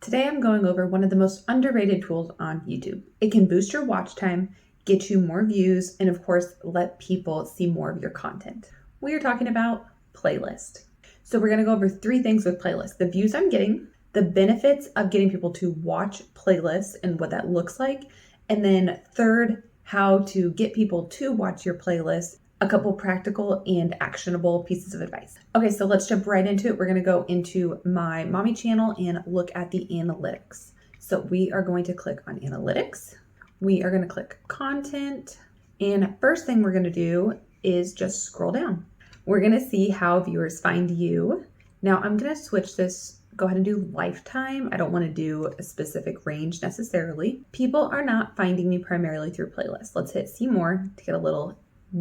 Today I'm going over one of the most underrated tools on YouTube. It can boost your watch time, get you more views, and of course, let people see more of your content. We are talking about playlist. So we're gonna go over 3 things with playlist: the views I'm getting, the benefits of getting people to watch playlists and what that looks like, and then third, how to get people to watch your playlist, a couple practical and actionable pieces of advice. Okay, so let's jump right into it. We're gonna go into my mommy channel and look at the analytics. So we are going to click on analytics. We are gonna click content. And first thing we're gonna do is just scroll down. We're gonna see how viewers find you. Now I'm gonna switch this, go ahead and do lifetime. I don't wanna do a specific range necessarily. People are not finding me primarily through playlists. Let's hit see more to get a little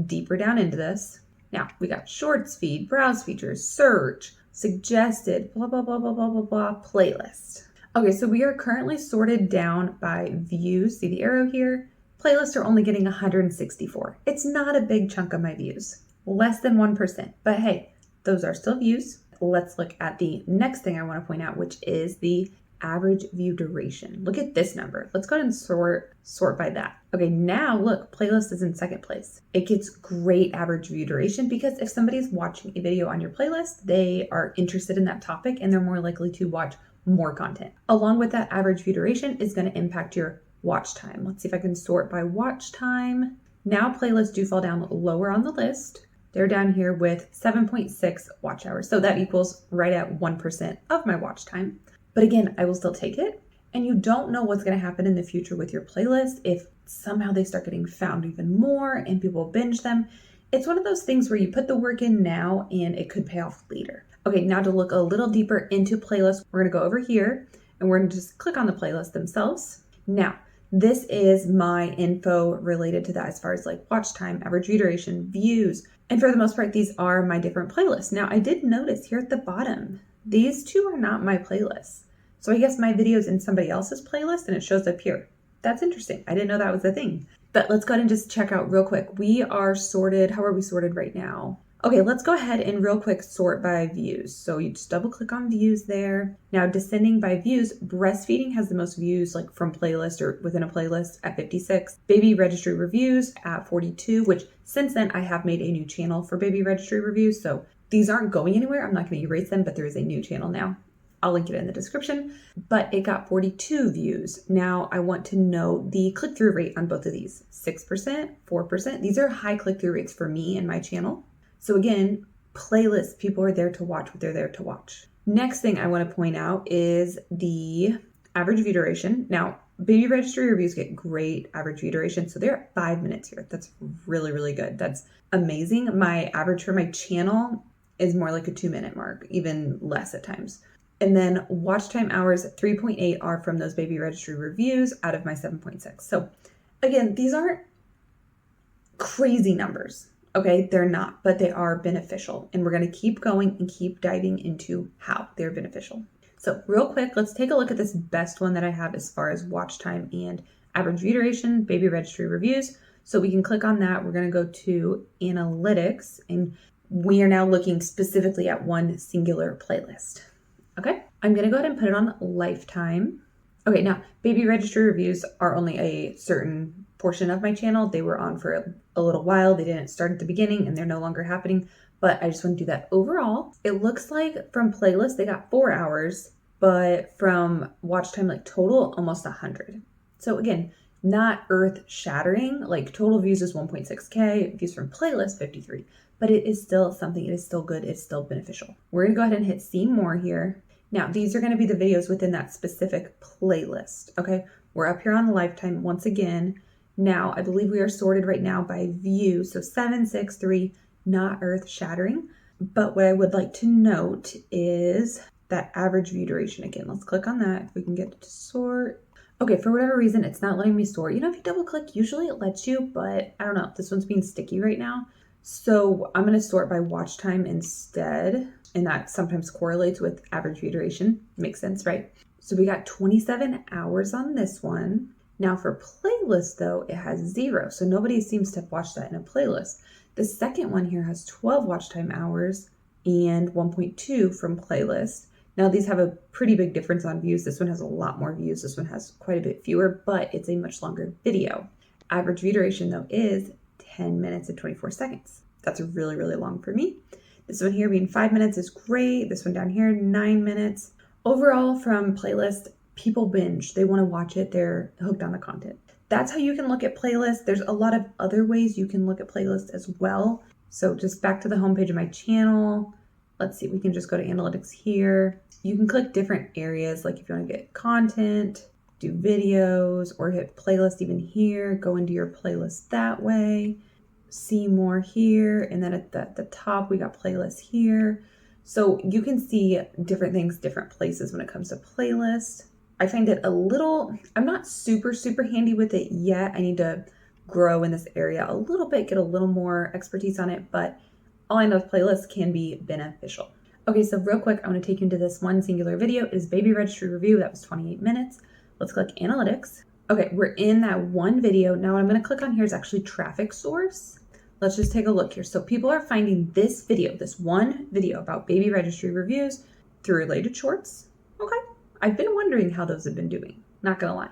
deeper down into this. Now we got shorts feed, browse features, search, suggested, blah, blah, blah, blah, blah, blah, blah, playlist. Okay, so we are currently sorted down by views. See the arrow here? Playlists are only getting 164. It's not a big chunk of my views, less than 1%, but hey, those are still views. Let's look at the next thing I want to point out, which is the average view duration. Look at this number. Let's go ahead and sort by that. Okay, now look, playlist is in second place. It gets great average view duration because if somebody's watching a video on your playlist, they are interested in that topic and they're more likely to watch more content. Along with that, average view duration is going to impact your watch time. Let's see if I can sort by watch time. Now playlists do fall down lower on the list. They're down here with 7.6 watch hours. So that equals right at 1% of my watch time. But again, I will still take it. And you don't know what's going to happen in the future with your playlist if somehow they start getting found even more and people binge them. It's one of those things where you put the work in now and it could pay off later. Okay, now to look a little deeper into playlists, we're going to go over here and we're going to just click on the playlist themselves. Now, this is my info related to that as far as like watch time, average view duration, views. And for the most part, these are my different playlists. Now, I did notice here at the bottom, these two are not my playlists. So I guess my video is in somebody else's playlist and it shows up here. That's interesting. I didn't know that was a thing. But let's go ahead and just check out real quick. We are sorted. How are we sorted right now? Okay, let's go ahead and real quick sort by views. So you just double click on views there. Now descending by views, breastfeeding has the most views like from playlist or within a playlist at 56. Baby registry reviews at 42, which since then I have made a new channel for baby registry reviews. So these aren't going anywhere. I'm not going to erase them, but there is a new channel now. I'll link it in the description, but it got 42 views. Now I want to know the click-through rate on both of these, 6%, 4%. These are high click-through rates for me and my channel. So again, playlists, people are there to watch what they're there to watch. Next thing I want to point out is the average view duration. Now, baby registry reviews get great average view duration. So they're at 5 minutes here. That's really, really good. That's amazing. My average for my channel is more like a 2-minute mark, even less at times. And then watch time hours, 3.8 are from those baby registry reviews out of my 7.6. So again, these aren't crazy numbers, okay? They're not, but they are beneficial. And we're gonna keep going and keep diving into how they're beneficial. So real quick, let's take a look at this best one that I have as far as watch time and average view duration, baby registry reviews. So we can click on that. We're gonna go to analytics and we are now looking specifically at one singular playlist. Okay, I'm gonna go ahead and put it on lifetime. Okay, now baby registry reviews are only a certain portion of my channel. They were on for a little while. They didn't start at the beginning and they're no longer happening, but I just want to do that overall. It looks like from playlist, they got 4 hours, but from watch time, like total, almost 100. So again, not earth shattering, like total views is 1.6K, views from playlist, 53. But it is still something, it is still good, it's still beneficial. We're gonna go ahead and hit see more here. Now, these are gonna be the videos within that specific playlist, okay? We're up here on the lifetime once again. Now, I believe we are sorted right now by view, so 763, not earth shattering. But what I would like to note is that average view duration again. Let's click on that if we can get it to sort. Okay, for whatever reason, it's not letting me sort. You know, if you double click, usually it lets you, but I don't know, this one's being sticky right now. So I'm going to sort by watch time instead, and that sometimes correlates with average view duration. Makes sense, right? So we got 27 hours on this one. Now for playlist though, it has 0. So nobody seems to have watched that in a playlist. The second one here has 12 watch time hours and 1.2 from playlist. Now these have a pretty big difference on views. This one has a lot more views. This one has quite a bit fewer, but it's a much longer video. Average view duration though is 10 minutes and 24 seconds. That's really, really long for me. This one here being 5 minutes is great. This one down here, 9 minutes. Overall from playlist, people binge. They want to watch it. They're hooked on the content. That's how you can look at playlists. There's a lot of other ways you can look at playlists as well. So just back to the homepage of my channel. Let's see, we can just go to analytics here. You can click different areas, like if you want to get content, do videos, or hit playlist even here, go into your playlist that way, see more here. And then at the top, we got playlists here. So you can see different things, different places when it comes to playlists. I find it I'm not super handy with it yet. I need to grow in this area a little bit, get a little more expertise on it, but all I know is playlists can be beneficial. Okay, so real quick, I want to take you into this one singular video. It is baby registry review. That was 28 minutes. Let's click analytics. Okay, we're in that one video. Now what I'm going to click on here is actually traffic source. Let's just take a look here. So people are finding this video, this one video about baby registry reviews through related shorts. Okay, I've been wondering how those have been doing. Not gonna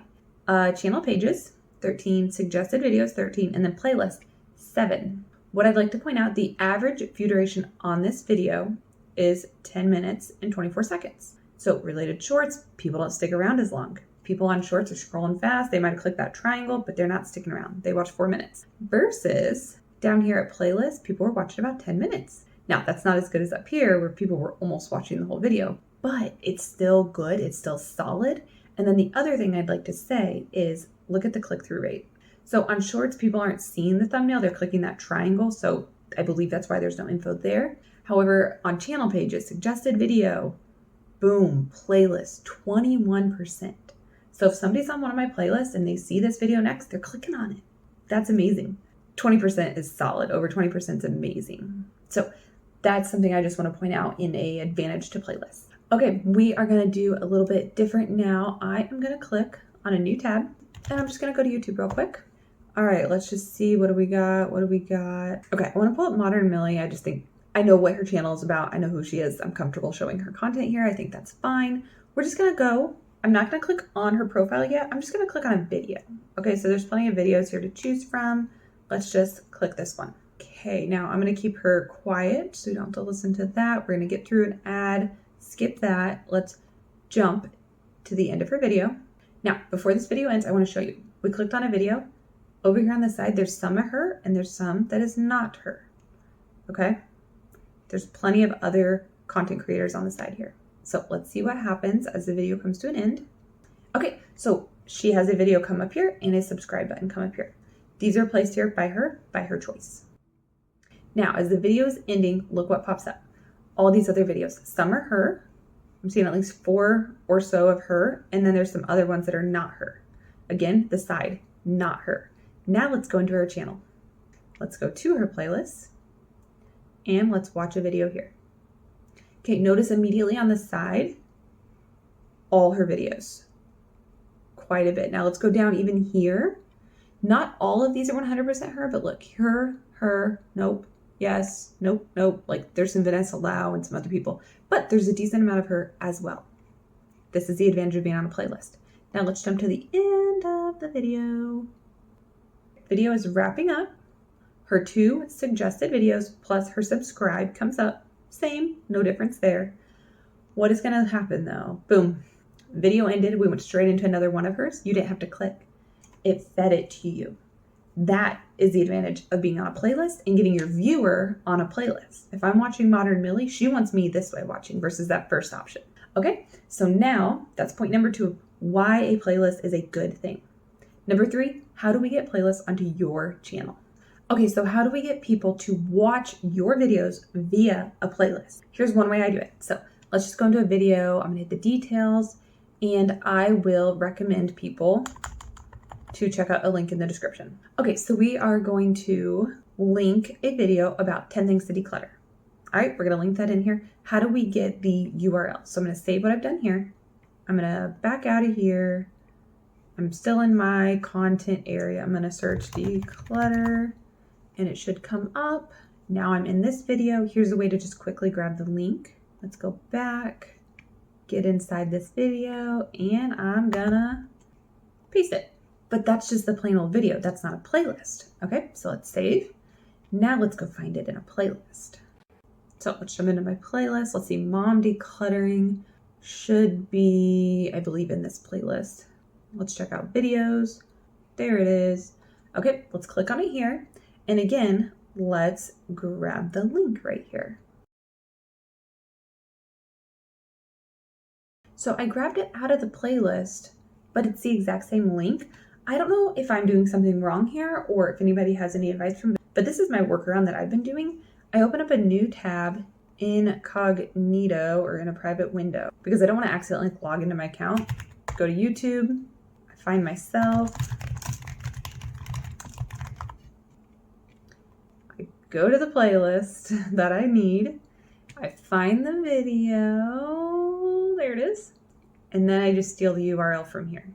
lie. Channel pages, 13, suggested videos, 13, and then playlist, 7. What I'd like to point out, the average view duration on this video is 10 minutes and 24 seconds. So related shorts, people don't stick around as long. People on shorts are scrolling fast. They might have clicked that triangle, but they're not sticking around. They watch 4 minutes. Versus down here at playlist, people were watching about 10 minutes. Now that's not as good as up here where people were almost watching the whole video, but it's still good. It's still solid. And then the other thing I'd like to say is look at the click-through rate. So on shorts, people aren't seeing the thumbnail. They're clicking that triangle. So I believe that's why there's no info there. However, on channel pages, suggested video, boom, playlist, 21%. So if somebody's on one of my playlists and they see this video next, they're clicking on it. That's amazing. 20% is solid. Over 20% is amazing. So that's something I just want to point out in a advantage to playlists. Okay, we are going to do a little bit different now. I am going to click on a new tab and I'm just going to go to YouTube real quick. All right, let's just see. What do we got? Okay, I want to pull up Modern Millie. I just think I know what her channel is about. I know who she is. I'm comfortable showing her content here. I think that's fine. We're just going to go. I'm not going to click on her profile yet. I'm just going to click on a video. Okay, so there's plenty of videos here to choose from. Let's just click this one. Okay, now I'm going to keep her quiet so you don't have to listen to that. We're going to get through an ad, skip that. Let's jump to the end of her video. Now, before this video ends, I want to show you. We clicked on a video. Over here on the side, there's some of her and there's some that is not her. Okay? There's plenty of other content creators on the side here. So let's see what happens as the video comes to an end. Okay, so she has a video come up here and a subscribe button come up here. These are placed here by her choice. Now, as the video is ending, look what pops up. All these other videos. Some are her. I'm seeing at least 4 or so of her. And then there's some other ones that are not her. Again, the side, not her. Now let's go into her channel. Let's go to her playlist. And let's watch a video here. Okay, notice immediately on the side, all her videos. Quite a bit. Now let's go down even here. Not all of these are 100% her, but look, her, nope, yes, nope. Like there's some Vanessa Lau and some other people, but there's a decent amount of her as well. This is the advantage of being on a playlist. Now let's jump to the end of the video. Video is wrapping up. Her 2 suggested videos plus her subscribe comes up. Same, no difference there. What is going to happen though? Boom. Video ended. We went straight into another one of hers. You didn't have to click. It fed it to you. That is the advantage of being on a playlist and getting your viewer on a playlist. If I'm watching Modern Millie, she wants me this way watching versus that first option. Okay, so now that's point number 2 of why a playlist is a good thing. Number 3, how do we get playlists onto your channel? Okay, so how do we get people to watch your videos via a playlist? Here's one way I do it. So let's just go into a video. I'm gonna hit the details and I will recommend people to check out a link in the description. Okay, so we are going to link a video about 10 things to declutter. All right, we're gonna link that in here. How do we get the URL? So I'm gonna save what I've done here. I'm gonna back out of here. I'm still in my content area. I'm gonna search declutter and it should come up. Now I'm in this video. Here's a way to just quickly grab the link. Let's go back. get inside this video and I'm gonna paste it. But that's just the plain old video. That's not a playlist. Okay, so let's save. Now let's go find it in a playlist. So let's jump into my playlist. Let's see, mom decluttering should be, I believe, in this playlist. Let's check out videos. There it is. Okay, let's click on it here. And again, let's grab the link right here. So I grabbed it out of the playlist, but it's the exact same link. I don't know if I'm doing something wrong here or if anybody has any advice from me, but this is my workaround that I've been doing. I open up a new tab incognito or in a private window because I don't want to accidentally log into my account. Go to YouTube, I find myself, I go to the playlist that I need, I find the video, there it is, and then I just steal the URL from here.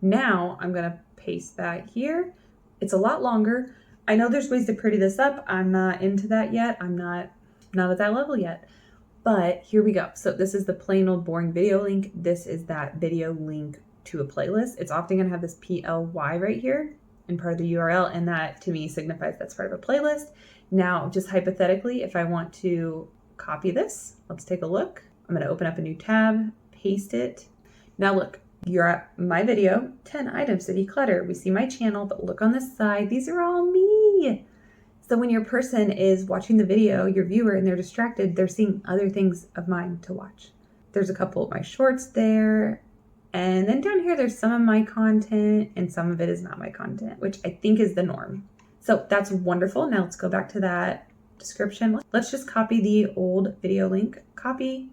Now I'm gonna paste that here. It's a lot longer. I know there's ways to pretty this up. I'm not into that yet. I'm not at that level yet. But here we go. So this is the plain old boring video link. This is that video link to a playlist. It's often going to have this PLY right here in part of the URL, and that to me signifies that's part of a playlist. Now, just hypothetically, if I want to copy this, let's take a look. I'm going to open up a new tab, paste it. Now look, you're at my video, 10 items to declutter. We see my channel, but look on this side. These are all me. So when your person is watching the video, your viewer, and they're distracted, they're seeing other things of mine to watch. There's a couple of my shorts there. And then down here, there's some of my content and some of it is not my content, which I think is the norm. So that's wonderful. Now let's go back to that description. Let's just copy the old video link. Copy,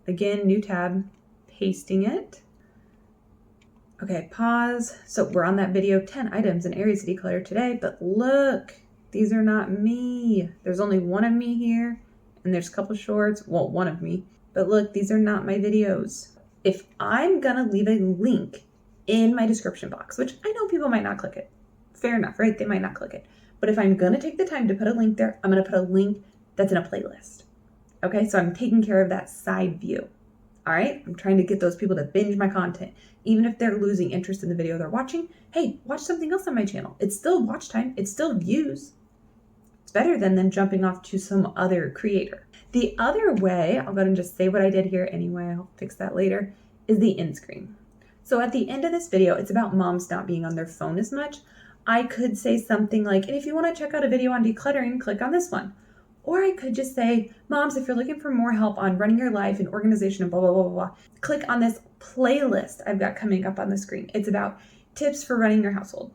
again, new tab, pasting it. Okay, pause. So we're on that video, 10 items and areas to declutter today, but look, these are not me. There's only one of me here, and there's a couple shorts, well, one of me, but look, these are not my videos. If I'm gonna leave a link in my description box, which I know people might not click it, fair enough, right? They might not click it. But if I'm gonna take the time to put a link there, I'm gonna put a link that's in a playlist. Okay, so I'm taking care of that side view. All right, I'm trying to get those people to binge my content. Even if they're losing interest in the video they're watching, hey, watch something else on my channel. It's still watch time, it's still views. It's better than them jumping off to some other creator. The other way, I'll go ahead and just say what I did here anyway, I'll fix that later, is the end screen. So at the end of this video, it's about moms not being on their phone as much. I could say something like, and if you want to check out a video on decluttering, click on this one. Or I could just say, moms, if you're looking for more help on running your life and organization and blah, blah, blah, blah, blah, click on this playlist I've got coming up on the screen. It's about tips for running your household.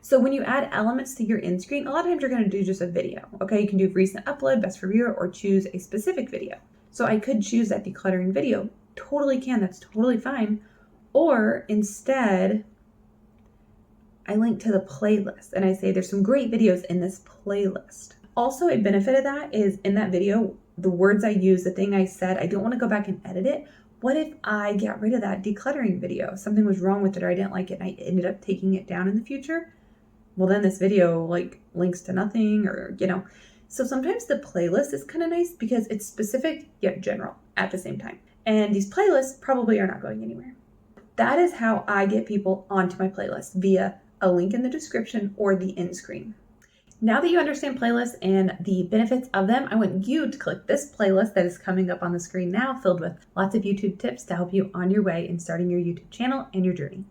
So when you add elements to your end screen, a lot of times you're going to do just a video. Okay, you can do recent upload, best for viewer, or choose a specific video. So I could choose that decluttering video. Totally can. That's totally fine. Or instead, I link to the playlist and I say there's some great videos in this playlist. Also, a benefit of that is in that video, the words I use, the thing I said, I don't want to go back and edit it. What if I get rid of that decluttering video? Something was wrong with it or I didn't like it and I ended up taking it down in the future? Well, then this video like links to nothing or, So sometimes the playlist is kind of nice because it's specific yet general at the same time. And these playlists probably are not going anywhere. That is how I get people onto my playlist via a link in the description or the end screen. Now that you understand playlists and the benefits of them, I want you to click this playlist that is coming up on the screen now, filled with lots of YouTube tips to help you on your way in starting your YouTube channel and your journey.